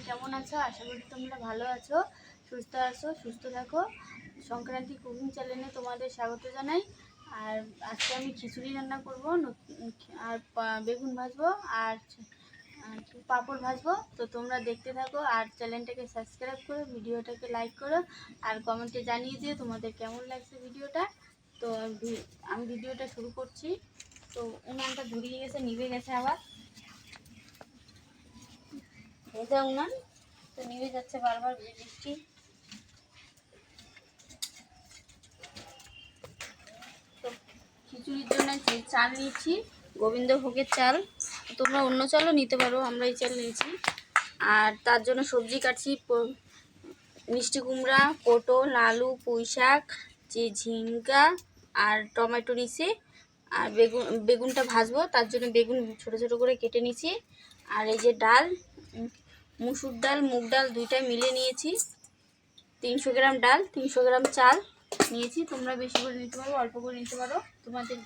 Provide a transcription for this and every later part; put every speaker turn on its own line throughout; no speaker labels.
কেমন আছো? আশা করি তোমরা ভালো আছো, সুস্থ থাকো। সংক্রান্তি কুকিং চ্যানেলে তোমাদের স্বাগত জানাই। আর আজকে আমি খিচুড়ি রান্না করব, আর বেগুন ভাজবো, আর পাঁপড় ভাজবো। তো তোমরা দেখতে থাকো আর চ্যানেলটাকে সাবস্ক্রাইব করো, ভিডিওটাকে লাইক করো, আর কমেন্টে জানিয়ে দিও তোমাদের কেমন লাগছে ভিডিওটা। তো আমি ভিডিওটা শুরু করছি। তো উনানটা ধরিয়ে গেছে, নিভে গেছে আবার, ভেজা উনান তো নিভে যাচ্ছে বারবার বৃষ্টি। তো খিচুড়ির জন্য চাল নিচ্ছি, গোবিন্দভোগের চাল। তোমরা অন্য চালও নিতে পারো, আমরা এই চাল নিয়েছি। আর তার জন্য সবজি কাটছি, মিষ্টি কুমড়া, পটল, আলু, পুঁই শাক, ঝিঙ্গা আর টমেটো নিছি। আর বেগুনটা ভাজবো, তার জন্য বেগুন ছোট ছোট করে কেটে নিছি। আর এই যে ডাল, মুসুর ডাল, মুগ ডাল দুইটাই মিলে নিয়েছি। 300 গ্রাম ডাল, 300 গ্রাম চাল নিয়েছি। তোমরা বেশি করে নিতে পারো, অল্প করে নিতে পারো তোমাদের।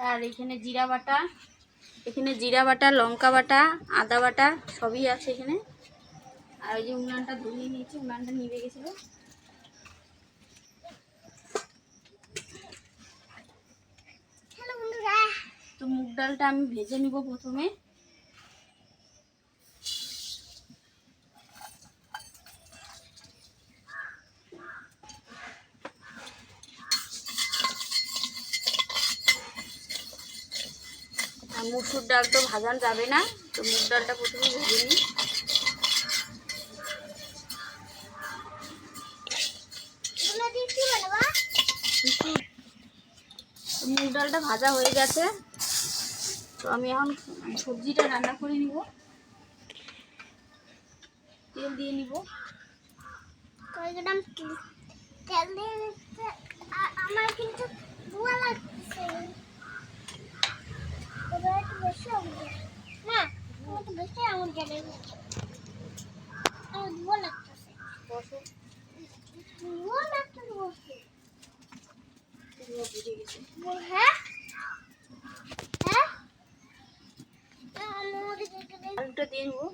আর এখানে জিরা বাটা, লঙ্কা বাটা, আদা বাটা সবই আছে এখানে। আর ওই যে উনানটা ধরিয়ে নিয়েছি, উনানটা নিভে গেছিলো। তো মুগ ডালটা আমি ভেজে নিব প্রথমে। আর মুসুর ডাল তো ভাজানো যাবে না, তো মুগ ডালটা প্রথমে ভেজে নিই। মুগ ডালটা ভাজা হয়ে গেছে, তো আমি এখন সবজিটা রান্না করে নিব। তেল দিয়ে নিব।
তেল দিয়ে আমার কিন্তু ধোঁয়া লাগছে। একটু বেশি না, একটু বেশি আমার গেলে আমার ধোঁয়া লাগতেছে। ধোঁয়া লাগতেছে বসে। হ্যাঁ হ্যাঁ,
আলুটা দিয়ে নেবো।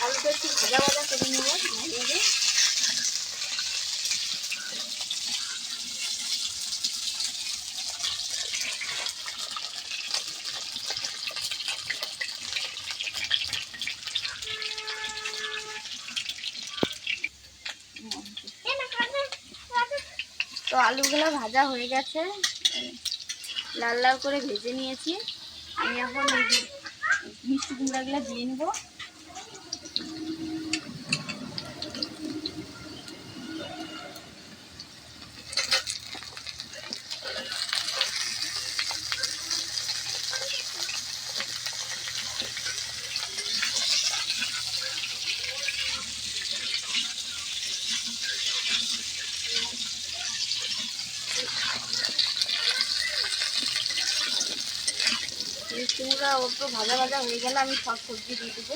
আলুটা একটু ভাজা ভাজা করে নেব। তো আলুগুলো ভাজা হয়ে গেছে, লাল লাল করে ভেজে নিয়েছি। আমি এখন মিষ্টি কুমড়াগুলো দিয়ে নেব। মিষ্টি কুমড়া একটু ভাজা ভাজা হয়ে গেলে আমি সব সবজি দিয়ে দেবো।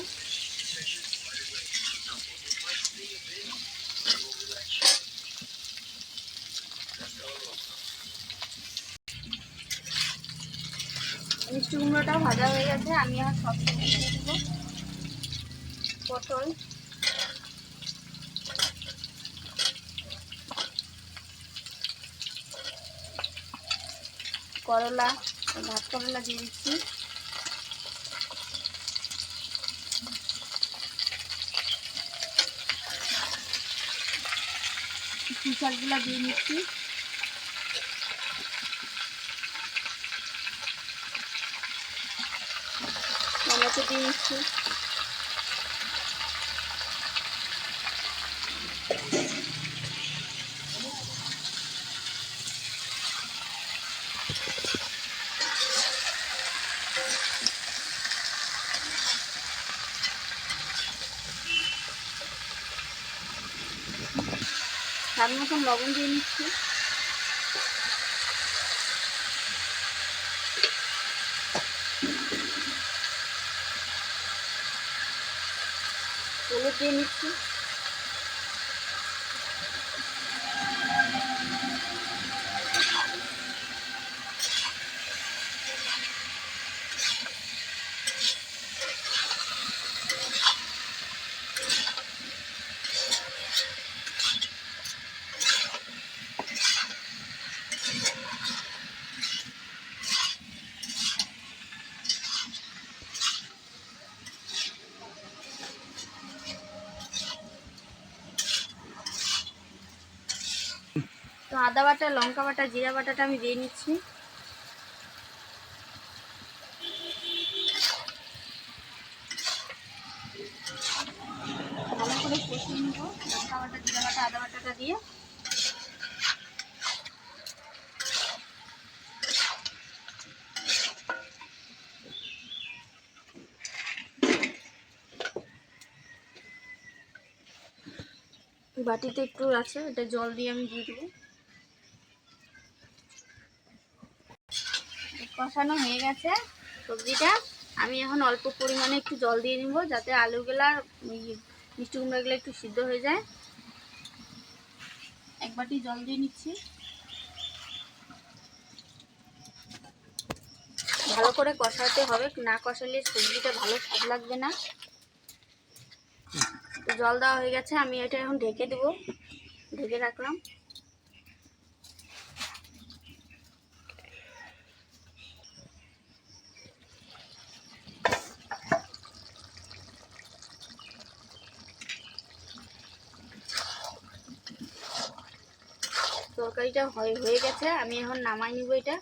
মিষ্টি কুমড়োটাও ভাজা হয়ে গেছে, আমি আর সব সবজি দিয়ে দেবো। পটল, করলা, ভাত করলা দিয়ে দিচ্ছি। শাকগুলা দিয়ে নিচ্ছি। টমেটো দিয়ে নিচ্ছি। স্বাদ মতন লবণ দিয়ে নিচ্ছি। হলুদ দিয়ে নিচ্ছি। তো আদা বাটা, লঙ্কা বাটা, জিরা বাটাটা আমি দিয়ে নিচ্ছি। ভালো করে কষিয়ে নেব লঙ্কা বাটা, জিরা বাটা, আদা বাটাটা দিয়ে। বাটিতে একটু আছে, এটা জল দিয়ে আমি দিয়ে দেবো। কষানো হয়ে গেছে সবজিটা। আমি এখন অল্প পরিমাণে একটু জল দিয়ে নিব, যাতে আলুগুলা মিষ্টি কুমড়াগুলো একটু সিদ্ধ হয়ে যায়। এক বাটি জল দিয়ে নিচ্ছি। ভালো করে কষাতে হবে, না কষালে সবজিটা ভালো স্বাদ লাগবে না। জল দেওয়া হয়ে গেছে, আমি এটা এখন ঢেকে দেবো। ঢেকে রাখলাম। তরকারিটা হয়ে গেছে, আমি এখন নামাই নিব এটা।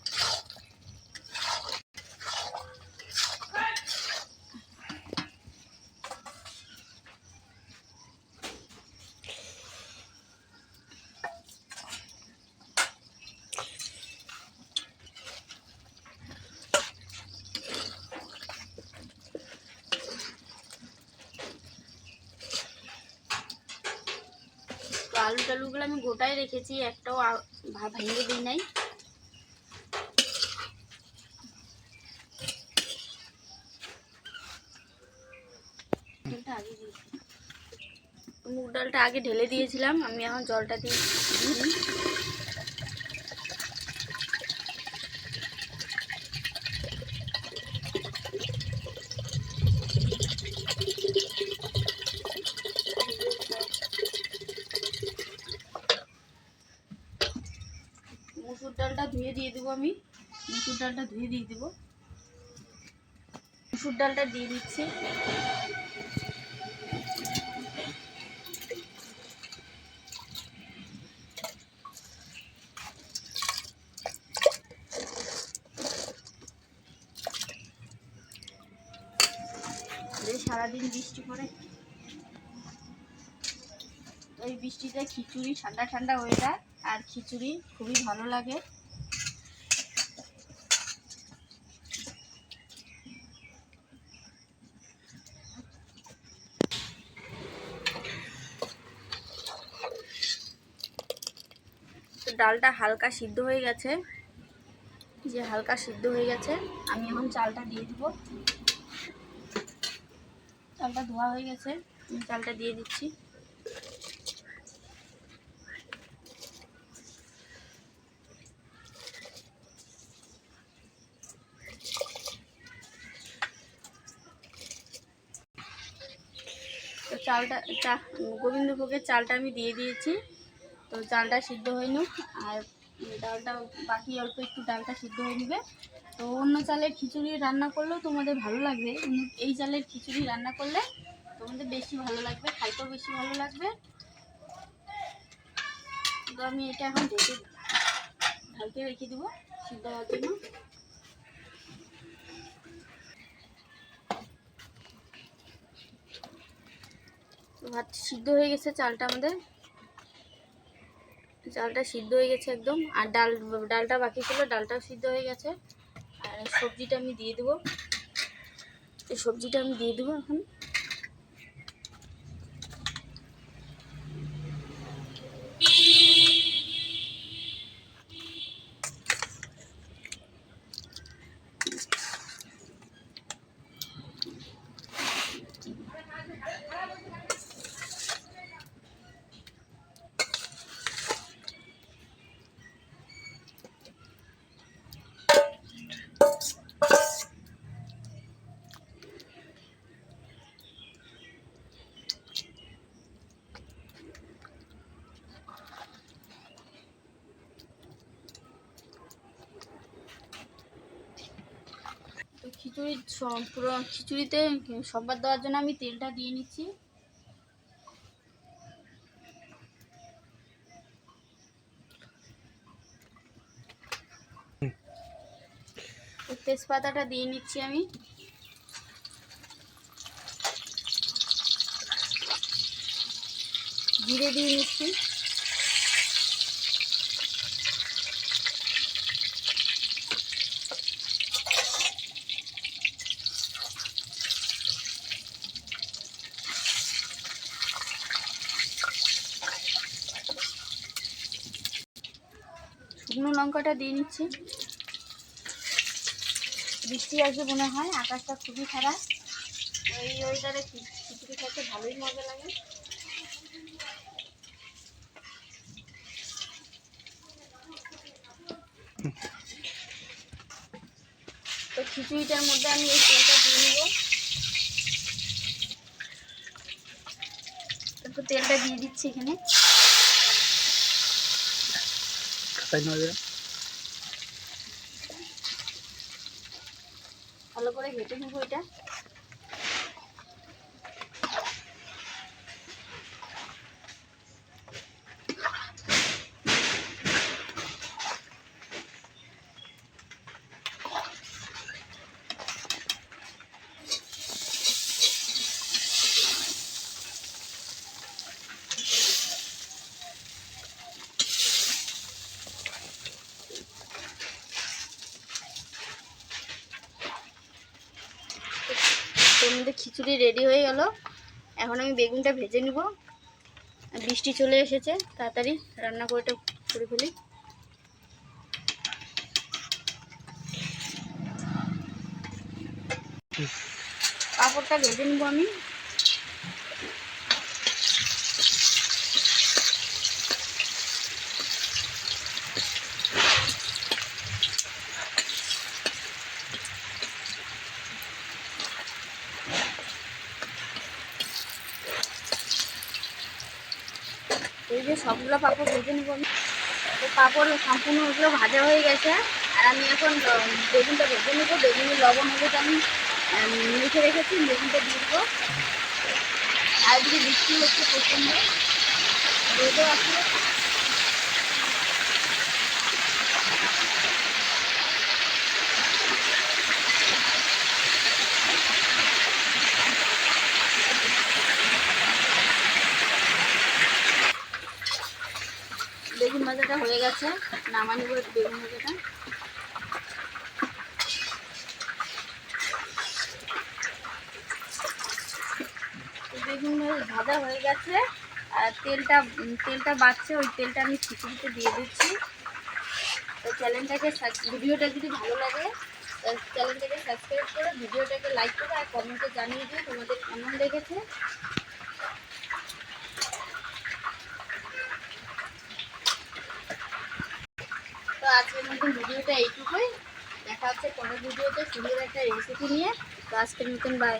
তো আলু টালুগুলো আমি গোটাই রেখেছি, একটাও ভেঙে দিই নাই। মুগ ডালটা আগে ঢেলে দিয়েছিলাম, আমি এখন জলটা দিয়ে দিই। মুসুর ডালটা ধুয়ে দিয়ে দেবো আমি। মুসুর ডালটা ধুয়ে দিয়ে দেবো। মুসুর ডালটা দিয়ে দিচ্ছি। সারাদিন বৃষ্টি পড়ে, এই বৃষ্টিতে খিচুড়ি ঠান্ডা ঠান্ডা হয়ে যায়, আর খিচুড়ি খুবই ভালো লাগে। তো ডালটা হালকা সিদ্ধ হয়ে গেছে, যে হালকা সিদ্ধ হয়ে গেছে, আমি এখন চালটা দিয়ে দিব। চালটা ধোয়া হয়ে গেছে, আমি চালটা দিয়ে দিচ্ছি। তো গোবিন্দভোগের চালটা আমি দিয়ে দিয়েছি। তো চালটা সিদ্ধ হয়ে নিক, আর ডালটা বাকি অল্প একটু ডালটা সিদ্ধ হয়ে নেবে। তো অন্য চালের খিচুড়ি রান্না করলেও তোমাদের ভালো লাগবে, এই চালের খিচুড়ি রান্না করলে তোমাদের বেশি ভালো লাগবে, খাইতেও বেশি ভালো লাগবে। তো আমি এটা এখন ঢালতে রেখে দেবো সিদ্ধ হওয়ার জন্য। ভাত সিদ্ধ হয়ে গেছে, চালটা সিদ্ধ হয়ে গেছে একদম। আর ডালটা বাকি ছিল, ডালটাও সিদ্ধ হয়ে গেছে। আর সবজিটা আমি দিয়ে দেবো। এই সবজিটা আমি দিয়ে দেবো এখন। পুরো খিচুড়িতে সম্বাদ দেওয়ার জন্য আমি তেলটা দিয়ে নিচ্ছি। তেজপাতাটা দিয়ে নিচ্ছি আমি। জিরে দিয়ে নিচ্ছি। শুকনো লঙ্কাটা দিয়ে নিচ্ছি। বৃষ্টি আসবে মনে হয়, আকাশটা খুবই খারাপ। এই ওয়েদারে খিচুড়ি খেতে ভালোই মজা লাগে। তো খিচুড়িটার মধ্যে আমি এই তেলটা দিয়ে নেব। একটু তেলটা দিয়ে দিচ্ছি এখানে। ভালো করে ঘেটে নেবো এটা। তোর মধ্যে খিচুড়ি রেডি হয়ে গেল। এখন আমি বেগুনটা ভেজে নিব। বৃষ্টি চলে এসেছে, তাড়াতাড়ি রান্না করে ফেলি। পাঁপড়টা ভেজে নিব আমি। এই যে সবগুলো পাঁপড় ভেজে নেবো আমি। তো পাঁপড় সম্পূর্ণ ওগুলো ভাজা হয়ে গেছে। আর আমি এখন বেগুনটা ভেজে নেবো। বেগুনের লবণ হলুদ আমি মেখে রেখেছি, বেগুনটা দিয়ে দেবো। আর যদি বৃষ্টি হচ্ছে প্রচণ্ড, রোদও আছে। বেগুন ভাজাটা হয়ে গেছে, নামাই নেবো বেগুন ভাজাটা। বেগুন ভাজা হয়ে গেছে আর তেলটা বাড়ছে, ওই তেলটা আমি খিচুড়িতে দিয়ে দিচ্ছি। তো ভিডিওটা যদি ভালো লাগে চ্যানেলটাকে সাবস্ক্রাইব করে ভিডিওটাকে লাইক করে আর কমেন্টে জানিয়ে দিও তোমাদের কেমন লেগেছে। তো আজকের মতন ভিডিওটা এইটুকুই। দেখা হচ্ছে পরের ভিডিওতে সুন্দর একটা রেসিপি নিয়ে। তো আজকের মতন বাই।